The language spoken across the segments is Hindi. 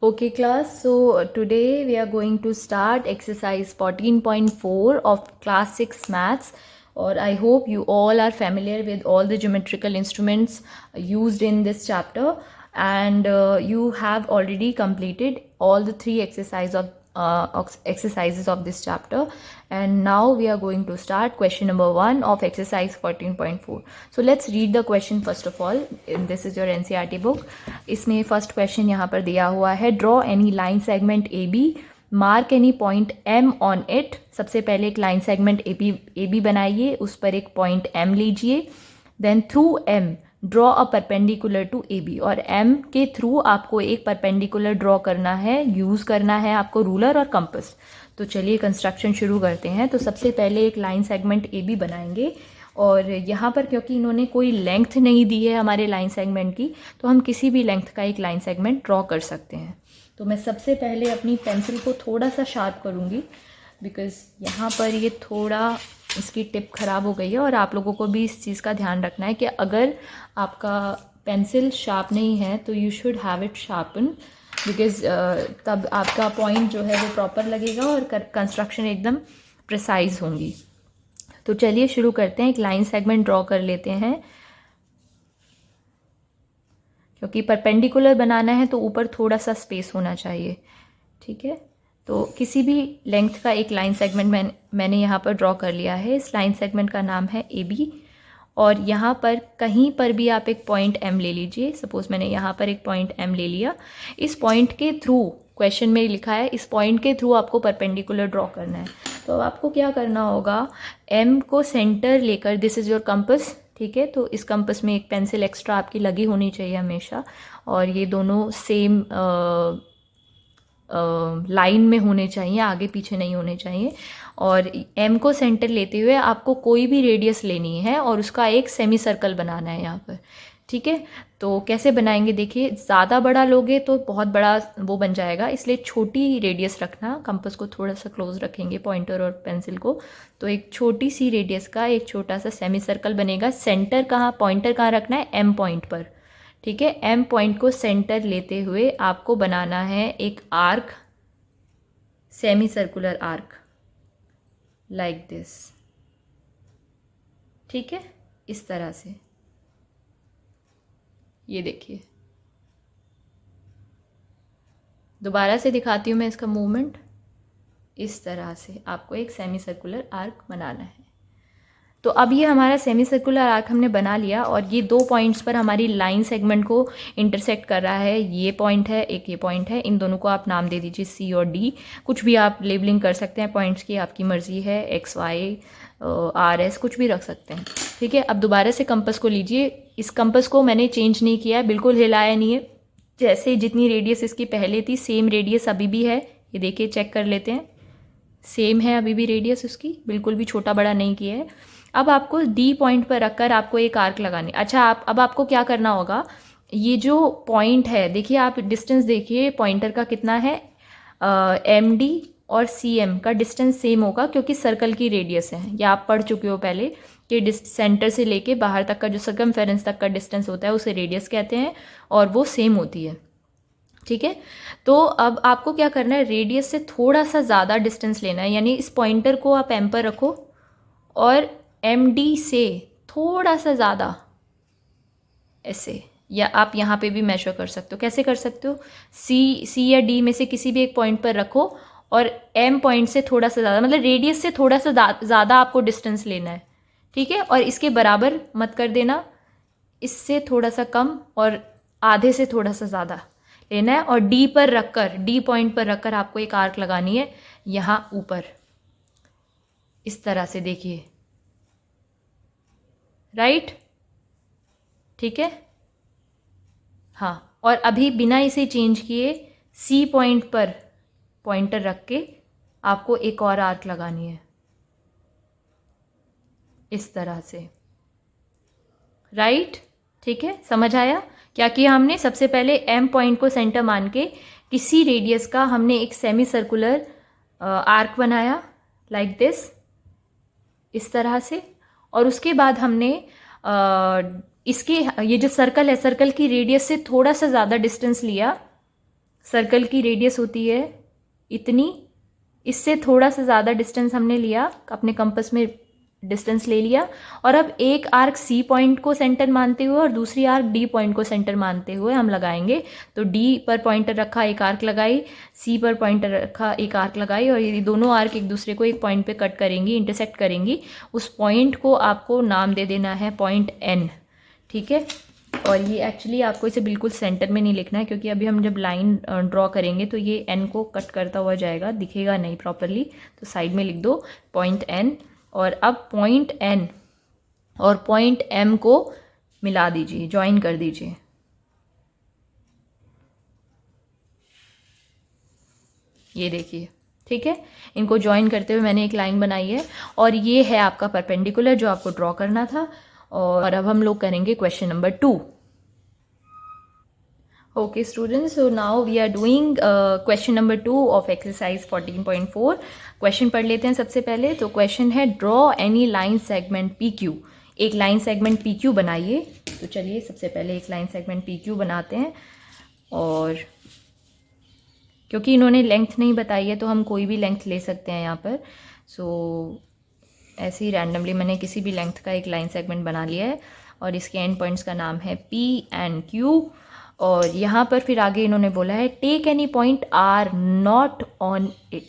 Okay class, so today we are going to start exercise 14.4 of class 6 maths, or I hope you all are familiar with all the geometrical instruments used in this chapter, and you have already completed all the three exercises of this chapter. And now we are going to start question number 1 of exercise 14.4. So let's read the question first of all. This is your NCERT book. इसमें फर्स्ट क्वेश्चन यहाँ पर दिया हुआ है, draw any line segment A B, mark any point M on it. सबसे पहले एक लाइन सेगमेंट ए बी बनाइए, उस पर एक पॉइंट एम लीजिए. Then through M draw a perpendicular to A B, और एम के थ्रू आपको एक परपेंडिकुलर ड्रॉ करना है, यूज़ करना है आपको रूलर और कंपस. तो चलिए कंस्ट्रक्शन शुरू करते हैं. तो सबसे पहले एक लाइन सेगमेंट ए बी बनाएंगे, और यहाँ पर क्योंकि इन्होंने कोई लेंथ नहीं दी है हमारे लाइन सेगमेंट की, तो हम किसी भी लेंथ का एक लाइन सेगमेंट ड्रॉ कर सकते हैं. तो मैं सबसे पहले अपनी पेंसिल को थोड़ा सा शार्प करूँगी, बिकॉज़ यहाँ पर ये थोड़ा इसकी टिप ख़राब हो गई है. और आप लोगों को भी इस चीज़ का ध्यान रखना है कि अगर आपका पेंसिल शार्प नहीं है तो you should have it sharpen, because तब आपका पॉइंट जो है वो प्रॉपर लगेगा और कंस्ट्रक्शन एकदम प्रिसाइज होंगी. तो चलिए शुरू करते हैं. एक लाइन सेगमेंट ड्रॉ कर लेते हैं. क्योंकि परपेंडिकुलर बनाना है तो ऊपर थोड़ा सा स्पेस होना चाहिए. ठीक है, तो किसी भी लेंथ का एक लाइन सेगमेंट मैंने यहाँ पर ड्रॉ कर लिया है. इस लाइन सेगमेंट का नाम है ए बी, और यहाँ पर कहीं पर भी आप एक पॉइंट एम ले लीजिए. सपोज मैंने यहाँ पर एक पॉइंट एम ले लिया. इस पॉइंट के थ्रू, क्वेश्चन में लिखा है इस पॉइंट के थ्रू आपको परपेंडिकुलर ड्रॉ करना है. तो आपको क्या करना होगा, एम को सेंटर लेकर, दिस इज़ योर कंपस. ठीक है, तो इस कंपस में एक पेंसिल एक्स्ट्रा आपकी लगी होनी चाहिए हमेशा, और ये दोनों सेम लाइन में होने चाहिए, आगे पीछे नहीं होने चाहिए. और एम को सेंटर लेते हुए आपको कोई भी रेडियस लेनी है और उसका एक सेमी सर्कल बनाना है यहाँ पर. ठीक है, तो कैसे बनाएंगे देखिए. ज़्यादा बड़ा लोगे तो बहुत बड़ा वो बन जाएगा, इसलिए छोटी रेडियस रखना. कंपास को थोड़ा सा क्लोज रखेंगे, पॉइंटर और पेंसिल को, तो एक छोटी सी रेडियस का एक छोटा सा सेमी सर्कल बनेगा. सेंटर कहाँ, पॉइंटर कहाँ रखना है, एम पॉइंट पर. ठीक है, एम पॉइंट को सेंटर लेते हुए आपको बनाना है एक arc, semi circular arc, like this. ठीक है, इस तरह से. ये देखिए, दोबारा से दिखाती हूँ मैं इसका मूवमेंट. इस तरह से आपको एक सेमी सर्कुलर आर्क बनाना है. तो अब ये हमारा सेमी सर्कुलर आर्क हमने बना लिया, और ये दो पॉइंट्स पर हमारी लाइन सेगमेंट को इंटरसेक्ट कर रहा है. ये पॉइंट है, एक ये पॉइंट है. इन दोनों को आप नाम दे दीजिए सी और डी. कुछ भी आप लेबलिंग कर सकते हैं पॉइंट्स की, आपकी मर्जी है. एक्स वाई आर एस कुछ भी रख सकते हैं. ठीक है, अब दोबारा से कंपास को लीजिए. इस कंपास को मैंने चेंज नहीं किया है, बिल्कुल हिलाया नहीं है. जैसे जितनी रेडियस इसकी पहले थी सेम रेडियस अभी भी है. ये देखिए, चेक कर लेते हैं, सेम है अभी भी रेडियस उसकी, बिल्कुल भी छोटा बड़ा नहीं किया है. अब आपको डी पॉइंट पर रखकर आपको एक आर्क लगानी. अच्छा, अब आपको क्या करना होगा, ये जो पॉइंट है देखिए, आप डिस्टेंस देखिए पॉइंटर का कितना है. एम डी और सी एम का डिस्टेंस सेम होगा, क्योंकि सर्कल की रेडियस है. या आप पढ़ चुके हो पहले कि सेंटर से लेके बाहर तक का जो सर्कमफेरेंस तक का डिस्टेंस होता है उसे रेडियस कहते हैं, और वो सेम होती है. ठीक है, तो अब आपको क्या करना है, रेडियस से थोड़ा सा ज़्यादा डिस्टेंस लेना है. यानी इस पॉइंटर को आप एम पर रखो और एम डी से थोड़ा सा ज़्यादा ऐसे, या आप यहाँ पे भी मेजर कर सकते हो. कैसे कर सकते हो, सी या डी में से किसी भी एक पॉइंट पर रखो और एम पॉइंट से थोड़ा सा ज़्यादा, मतलब रेडियस से थोड़ा सा ज़्यादा आपको डिस्टेंस लेना है. ठीक है, और इसके बराबर मत कर देना, इससे थोड़ा सा कम और आधे से थोड़ा सा ज़्यादा लेना है. और डी पर रखकर, डी पॉइंट पर रखकर आपको एक आर्क लगानी है यहाँ ऊपर, इस तरह से. देखिए, राइट. ठीक है, हाँ. और अभी बिना इसे चेंज किए सी पॉइंट पर पॉइंटर रख के आपको एक और आर्क लगानी है, इस तरह से. राइट. ठीक है, समझ आया क्या किया हमने. सबसे पहले एम पॉइंट को सेंटर मान के किसी रेडियस का हमने एक सेमी सर्कुलर आर्क बनाया, लाइक दिस, इस तरह से. और उसके बाद हमने इसके, ये जो सर्कल है, सर्कल की रेडियस से थोड़ा सा ज़्यादा डिस्टेंस लिया, सर्कल की रेडियस होती है इतनी, इससे थोड़ा सा ज़्यादा डिस्टेंस हमने लिया, अपने कंपास में डिस्टेंस ले लिया, और अब एक आर्क सी पॉइंट को सेंटर मानते हुए और दूसरी आर्क डी पॉइंट को सेंटर मानते हुए हम लगाएंगे। तो डी पर पॉइंटर रखा, एक आर्क लगाई, सी पर पॉइंटर रखा, एक आर्क लगाई, और ये दोनों आर्क एक दूसरे को एक पॉइंट पे कट करेंगी, इंटरसेक्ट करेंगी। उस पॉइंट को आपको नाम दे देना है पॉइंट एन, ठीक है। और ये एक्चुअली आपको इसे बिल्कुल सेंटर में नहीं लिखना है, क्योंकि अभी हम जब लाइन ड्रॉ करेंगे तो ये एन को कट करता हुआ जाएगा, दिखेगा नहीं प्रॉपरली, तो साइड में लिख दो पॉइंट एन। और अब पॉइंट एन और पॉइंट एम को मिला दीजिए, ज्वाइन कर दीजिए। ये देखिए, ठीक है, इनको ज्वाइन करते हुए मैंने एक लाइन बनाई है, और ये है आपका परपेंडिकुलर जो आपको ड्रॉ करना था। और अब हम लोग करेंगे question number 2। Okay students, so now we are doing question number 2 of exercise 14.4. Question पढ़ लेते हैं सबसे पहले। तो क्वेश्चन है draw any line segment PQ। एक लाइन सेगमेंट PQ बनाइए। तो चलिए सबसे पहले एक लाइन सेगमेंट PQ बनाते हैं, और क्योंकि इन्होंने लेंथ नहीं बताई है तो हम कोई भी लेंथ ले सकते हैं यहाँ पर। सो ऐसे ही रैंडमली मैंने किसी भी लेंथ का एक लाइन सेगमेंट बना लिया है, और इसके एंड पॉइंट्स का नाम है P एंड Q। और यहाँ पर फिर आगे इन्होंने बोला है take any point R not on it.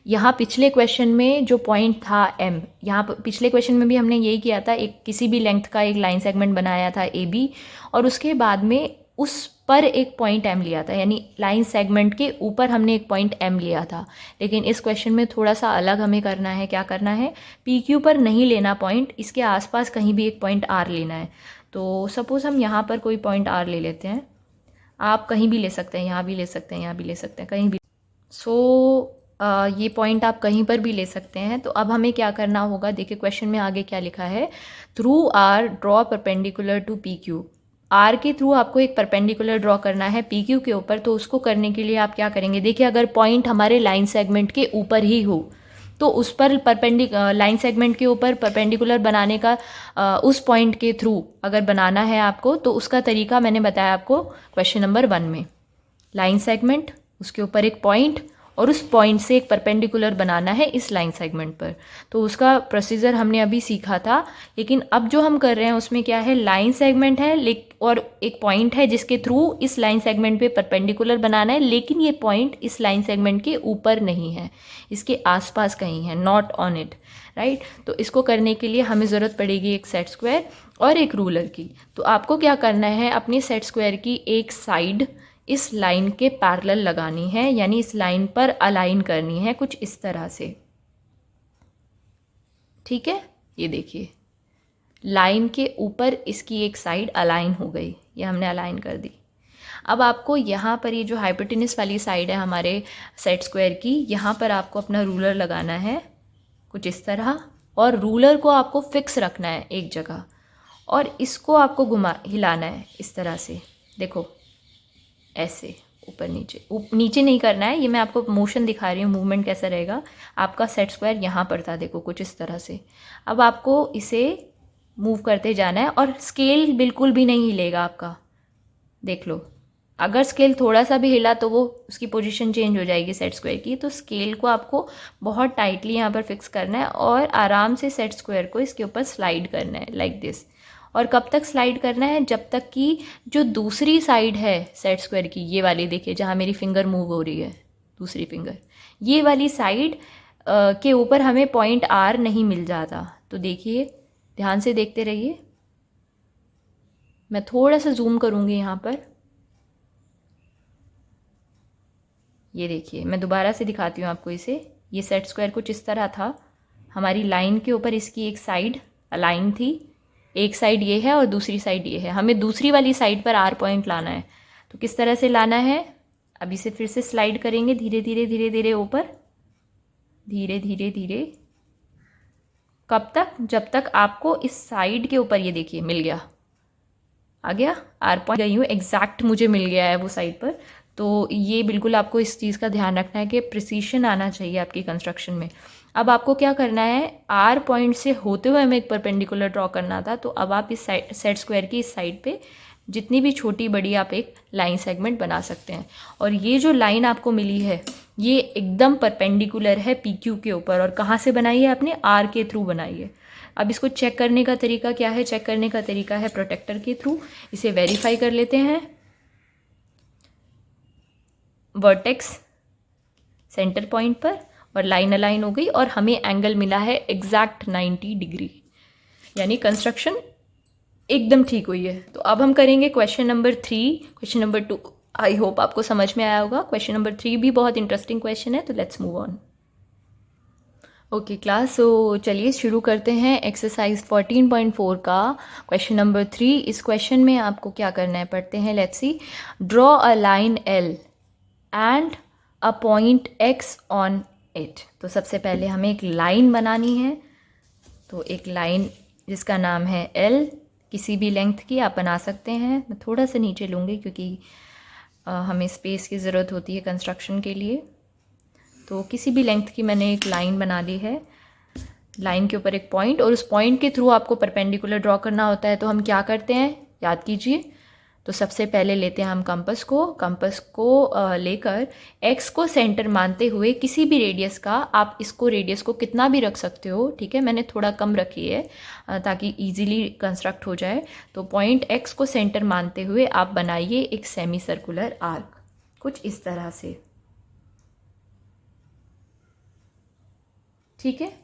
यहाँ पिछले क्वेश्चन में जो पॉइंट था M, यहाँ पर पिछले क्वेश्चन में भी हमने यही किया था, एक किसी भी लेंथ का एक लाइन सेगमेंट बनाया था AB, और उसके बाद में उस पर एक पॉइंट M लिया था, यानी लाइन सेगमेंट के ऊपर हमने एक पॉइंट M लिया था। लेकिन इस क्वेश्चन में थोड़ा सा अलग हमें करना है। क्या करना है, PQ पर नहीं लेना पॉइंट, इसके आसपास कहीं भी एक पॉइंट R लेना है। तो सपोज़ हम यहाँ पर कोई पॉइंट R ले लेते हैं, आप कहीं भी ले सकते हैं, यहाँ भी ले सकते हैं, यहाँ भी ले सकते हैं, कहीं भी। ये पॉइंट आप कहीं पर भी ले सकते हैं। तो अब हमें क्या करना होगा, देखिए क्वेश्चन में आगे क्या लिखा है, through R draw perpendicular to PQ। R के थ्रू आपको एक परपेंडिकुलर ड्रॉ करना है PQ के ऊपर। तो उसको करने के लिए आप क्या करेंगे, देखिए अगर पॉइंट हमारे लाइन सेगमेंट के ऊपर ही हो तो उस पर लाइन सेगमेंट के ऊपर परपेंडिकुलर बनाने का उस पॉइंट के थ्रू अगर बनाना है आपको, तो उसका तरीका मैंने बताया आपको क्वेश्चन नंबर 1 में। लाइन सेगमेंट, उसके ऊपर एक पॉइंट, और उस पॉइंट से एक परपेंडिकुलर बनाना है इस लाइन सेगमेंट पर। तो उसका प्रोसीजर हमने अभी सीखा था। लेकिन अब जो हम कर रहे हैं उसमें क्या है, लाइन सेगमेंट है और एक पॉइंट है जिसके थ्रू इस लाइन सेगमेंट पे परपेंडिकुलर बनाना है, लेकिन ये पॉइंट इस लाइन सेगमेंट के ऊपर नहीं है, इसके आसपास कहीं है, नॉट ऑन इट, राइट। तो इसको करने के लिए हमें ज़रूरत पड़ेगी एक सेट स्क्वायर और एक रूलर की। तो आपको क्या करना है, अपनी सेट स्क्वायर की एक साइड इस लाइन के पैरेलल लगानी है, यानी इस लाइन पर अलाइन करनी है कुछ इस तरह से, ठीक है। ये देखिए लाइन के ऊपर इसकी एक साइड अलाइन हो गई, ये हमने अलाइन कर दी। अब आपको यहाँ पर ये जो हाइपोटेनस वाली साइड है हमारे सेट स्क्वायर की, यहाँ पर आपको अपना रूलर लगाना है कुछ इस तरह, और रूलर को आपको फिक्स रखना है एक जगह, और इसको आपको हिलाना है इस तरह से, देखो ऐसे ऊपर नीचे, नीचे नहीं करना है, ये मैं आपको मोशन दिखा रही हूँ, मूवमेंट कैसा रहेगा। आपका सेट स्क्वायर यहाँ पर था, देखो कुछ इस तरह से। अब आपको इसे मूव करते जाना है, और स्केल बिल्कुल भी नहीं हिलेगा आपका, देख लो। अगर स्केल थोड़ा सा भी हिला तो वो उसकी पोजीशन चेंज हो जाएगी सेट स्क्वायर की। तो स्केल को आपको बहुत टाइटली यहाँ पर फिक्स करना है, और आराम से सेट स्क्वायर को इसके ऊपर स्लाइड करना है लाइक दिस। और कब तक स्लाइड करना है, जब तक कि जो दूसरी साइड है सेट स्क्वायर की, ये वाली देखिए जहाँ मेरी फिंगर मूव हो रही है, दूसरी फिंगर, ये वाली साइड के ऊपर हमें पॉइंट R नहीं मिल जाता। तो देखिए ध्यान से देखते रहिए, मैं थोड़ा सा जूम करूँगी यहाँ पर, ये देखिए मैं दोबारा से दिखाती हूँ आपको इसे। ये सेट स्क्वायर कुछ इस तरह था, हमारी लाइन के ऊपर इसकी एक साइड अलाइन थी, एक साइड ये है और दूसरी साइड ये है। हमें दूसरी वाली साइड पर R पॉइंट लाना है। तो किस तरह से लाना है, अब इसे फिर से स्लाइड करेंगे धीरे धीरे धीरे धीरे ऊपर, धीरे धीरे धीरे। कब तक, जब तक आपको इस साइड के ऊपर, ये देखिए मिल गया, आ गया R पॉइंट, गई हूँ एग्जैक्ट, मुझे मिल गया है वो साइड पर। तो ये बिल्कुल आपको इस चीज़ का ध्यान रखना है कि प्रिसीशन आना चाहिए आपकी कंस्ट्रक्शन में। अब आपको क्या करना है, R पॉइंट से होते हुए हमें एक परपेंडिकुलर ड्रॉ करना था। तो अब आप इस साइड सेट स्क्वायर की इस साइड पे जितनी भी छोटी बड़ी आप एक लाइन सेगमेंट बना सकते हैं। और ये जो लाइन आपको मिली है ये एकदम परपेंडिकुलर है PQ के ऊपर। और कहाँ से बनाई है आपने? R के थ्रू बनाई है। अब इसको चेक करने का तरीका क्या है? चेक करने का तरीका है प्रोटेक्टर के थ्रू। इसे वेरीफाई कर लेते हैं। वर्टेक्स सेंटर पॉइंट पर और लाइन अलाइन हो गई और हमें एंगल मिला है एग्जैक्ट 90 डिग्री, यानी कंस्ट्रक्शन एकदम ठीक हुई है। तो अब हम करेंगे question number 3। Question number 2 I hope आपको समझ में आया होगा। क्वेश्चन नंबर 3 भी बहुत इंटरेस्टिंग क्वेश्चन है, तो let's move on. Okay class, so चलिए शुरू करते हैं एक्सरसाइज 14.4 का क्वेश्चन नंबर 3। इस क्वेश्चन में आपको क्या करना है पढ़ते हैं। Let's see. Draw a line L and a point X on it. तो सबसे पहले हमें एक लाइन बनानी है। तो एक लाइन जिसका नाम है L, किसी भी लेंथ की आप बना सकते हैं। मैं थोड़ा सा नीचे लूँगी क्योंकि हमें स्पेस की ज़रूरत होती है कंस्ट्रक्शन के लिए। तो किसी भी लेंथ की मैंने एक लाइन बना ली है। लाइन के ऊपर एक पॉइंट, और उस पॉइंट के थ्रू आपको परपेंडिकुलर ड्रॉ करना होता है। तो हम क्या करते हैं, याद कीजिए। तो सबसे पहले लेते हैं हम कंपास को लेकर एक्स को सेंटर मानते हुए किसी भी रेडियस का, आप इसको रेडियस को कितना भी रख सकते हो, ठीक है। मैंने थोड़ा कम रखी है ताकि इजीली कंस्ट्रक्ट हो जाए। तो पॉइंट एक्स को सेंटर मानते हुए आप बनाइए एक सेमी सर्कुलर आर्क, कुछ इस तरह से, ठीक है।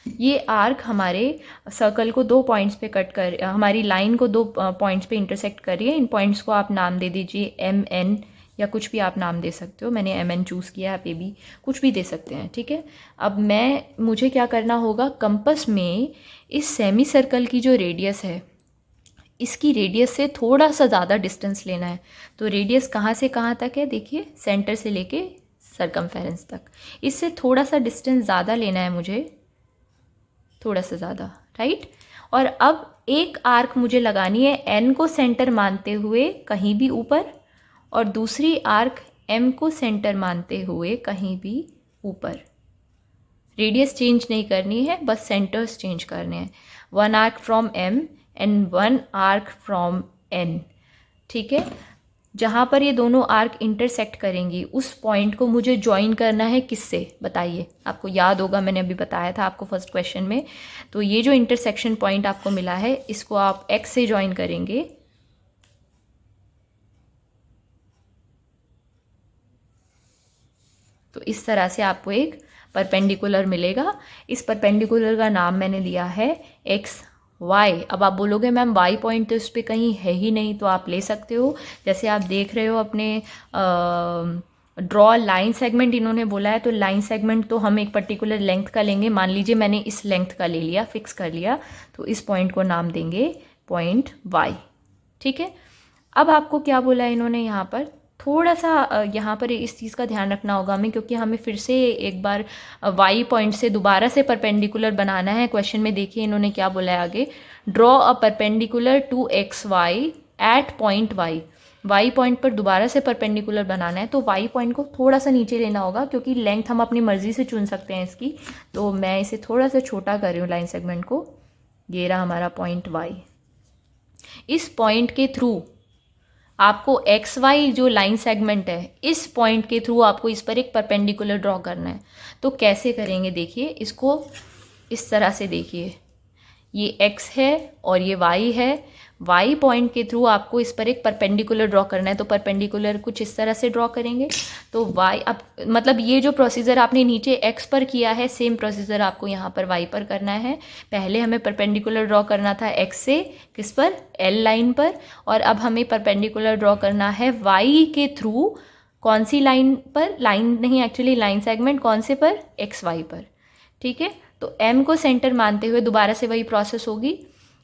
ये आर्क हमारे सर्कल को 2 पॉइंट्स पे कट कर, हमारी लाइन को 2 पॉइंट्स पे इंटरसेक्ट कर रही है। इन पॉइंट्स को आप नाम दे दीजिए MN, या कुछ भी आप नाम दे सकते हो। मैंने MN चूज़ किया है, आप भी कुछ भी दे सकते हैं, ठीक है। अब मुझे क्या करना होगा, कंपास में इस सेमी सर्कल की जो रेडियस है, इसकी रेडियस से थोड़ा सा ज़्यादा डिस्टेंस लेना है। तो रेडियस कहाँ से कहाँ तक है, देखिए, सेंटर से लेके सर्कमफेरेंस तक। इससे थोड़ा सा डिस्टेंस ज़्यादा लेना है मुझे, थोड़ा सा ज़्यादा, राइट। और अब एक आर्क मुझे लगानी है N को सेंटर मानते हुए कहीं भी ऊपर, और दूसरी आर्क M को सेंटर मानते हुए कहीं भी ऊपर। रेडियस चेंज नहीं करनी है, बस सेंटर्स चेंज करने हैं। 1 arc from M and 1 arc from N, ठीक है। जहाँ पर ये दोनों आर्क इंटरसेक्ट करेंगी उस पॉइंट को मुझे ज्वाइन करना है किससे, बताइए। आपको याद होगा, मैंने अभी बताया था आपको फर्स्ट क्वेश्चन में। तो ये जो इंटरसेक्शन पॉइंट आपको मिला है, इसको आप X से ज्वाइन करेंगे। तो इस तरह से आपको एक परपेंडिकुलर मिलेगा। इस परपेंडिकुलर का नाम मैंने लिया है XY। अब आप बोलोगे मैम Y पॉइंट तो इस पर कहीं है ही नहीं, तो आप ले सकते हो। जैसे आप देख रहे हो अपने ड्रॉ लाइन सेगमेंट इन्होंने बोला है, तो लाइन सेगमेंट तो हम एक पर्टिकुलर लेंथ का लेंगे। मान लीजिए मैंने इस लेंथ का ले लिया, फिक्स कर लिया, तो इस पॉइंट को नाम देंगे पॉइंट Y, ठीक है। अब आपको क्या बोला है इन्होंने यहाँ पर, थोड़ा सा यहाँ पर इस चीज़ का ध्यान रखना होगा हमें, क्योंकि हमें फिर से एक बार Y पॉइंट से दोबारा से परपेंडिकुलर बनाना है। क्वेश्चन में देखिए इन्होंने क्या बोला है आगे, draw a perpendicular to XY at point Y point पर दोबारा से परपेंडिकुलर बनाना है। तो Y पॉइंट को थोड़ा सा नीचे लेना होगा, क्योंकि लेंथ हम अपनी मर्जी से चुन सकते हैं इसकी। तो मैं इसे थोड़ा सा छोटा कर रही हूँ लाइन सेगमेंट को। ये रहा हमारा पॉइंट Y। इस पॉइंट के थ्रू आपको XY जो लाइन सेगमेंट है, इस पॉइंट के थ्रू आपको इस पर एक परपेंडिकुलर ड्रॉ करना है। तो कैसे करेंगे, देखिए, इसको इस तरह से देखिए, ये X है और ये Y है। Y पॉइंट के थ्रू आपको इस पर एक परपेंडिकुलर ड्रॉ करना है। तो परपेंडिकुलर कुछ इस तरह से ड्रॉ करेंगे। तो Y, अब मतलब ये जो प्रोसीजर आपने नीचे X पर किया है, सेम प्रोसीजर आपको यहाँ पर Y पर करना है। पहले हमें परपेंडिकुलर ड्रॉ करना था X से, किस पर, L लाइन पर, और अब हमें परपेंडिकुलर ड्रॉ करना है Y के थ्रू, कौन सी लाइन पर, लाइन नहीं एक्चुअली लाइन सेगमेंट, कौन से पर, XY पर, ठीक है। तो M को सेंटर मानते हुए दोबारा से वही प्रोसेस होगी।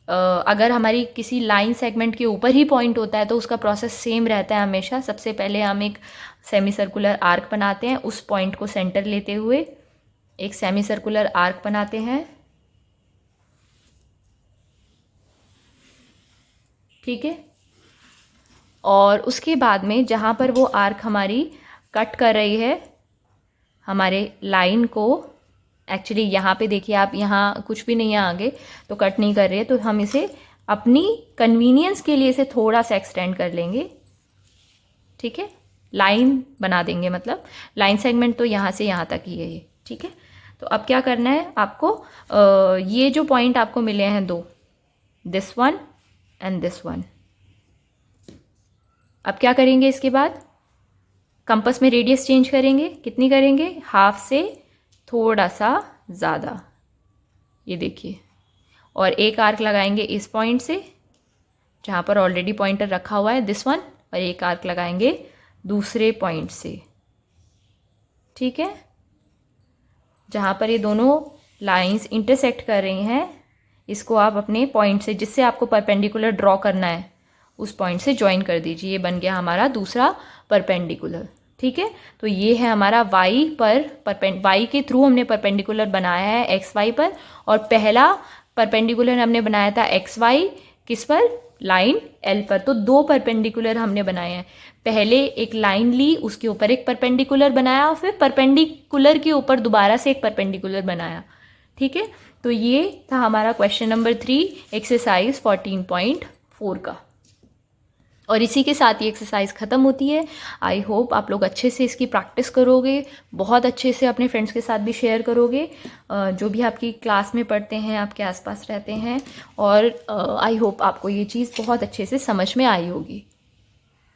अगर हमारी किसी लाइन सेगमेंट के ऊपर ही पॉइंट होता है तो उसका प्रोसेस सेम रहता है हमेशा। सबसे पहले हम एक सेमी सर्कुलर आर्क बनाते हैं, उस पॉइंट को सेंटर लेते हुए एक सेमी सर्कुलर आर्क बनाते हैं, ठीक है। और उसके बाद में जहाँ पर वो आर्क हमारी कट कर रही है हमारे लाइन को, एक्चुअली यहाँ पे देखिए आप, यहाँ कुछ भी नहीं है आगे, तो कट नहीं कर रहे हैं, तो हम इसे अपनी कन्वीनियंस के लिए इसे थोड़ा सा एक्सटेंड कर लेंगे, ठीक है, लाइन बना देंगे, मतलब लाइन सेगमेंट तो यहाँ से यहाँ तक ही है ये, ठीक है। तो अब क्या करना है आपको, ये जो पॉइंट आपको मिले हैं दो, this one and this one, अब क्या करेंगे इसके बाद, कंपास में रेडियस चेंज करेंगे, कितनी करेंगे, हाफ से थोड़ा सा ज़्यादा, ये देखिए, और एक आर्क लगाएंगे इस पॉइंट से जहाँ पर ऑलरेडी पॉइंटर रखा हुआ है, दिस वन, और एक आर्क लगाएंगे दूसरे पॉइंट से, ठीक है, जहाँ पर ये दोनों लाइंस इंटरसेक्ट कर रही हैं, इसको आप अपने पॉइंट से, जिससे आपको परपेंडिकुलर ड्रॉ करना है, उस पॉइंट से ज्वाइन कर दीजिए। ये बन गया हमारा दूसरा परपेंडिकुलर, ठीक है। तो ये है हमारा y पर y के थ्रू हमने परपेंडिकुलर बनाया है एक्स वाई पर, और पहला परपेंडिकुलर हमने बनाया था एक्स वाई किस पर, लाइन L पर। तो दो परपेंडिकुलर हमने बनाए हैं, पहले एक लाइन ली, उसके ऊपर एक परपेंडिकुलर बनाया, और फिर परपेंडिकुलर के ऊपर दोबारा से एक परपेंडिकुलर बनाया, ठीक है। तो ये था हमारा क्वेश्चन नंबर 3 एक्सरसाइज 14.4 का, और इसी के साथ ये एक्सरसाइज ख़त्म होती है। आई होप आप लोग अच्छे से इसकी प्रैक्टिस करोगे, बहुत अच्छे से अपने फ्रेंड्स के साथ भी शेयर करोगे, जो भी आपकी क्लास में पढ़ते हैं, आपके आसपास रहते हैं, और आई होप आपको ये चीज़ बहुत अच्छे से समझ में आई होगी।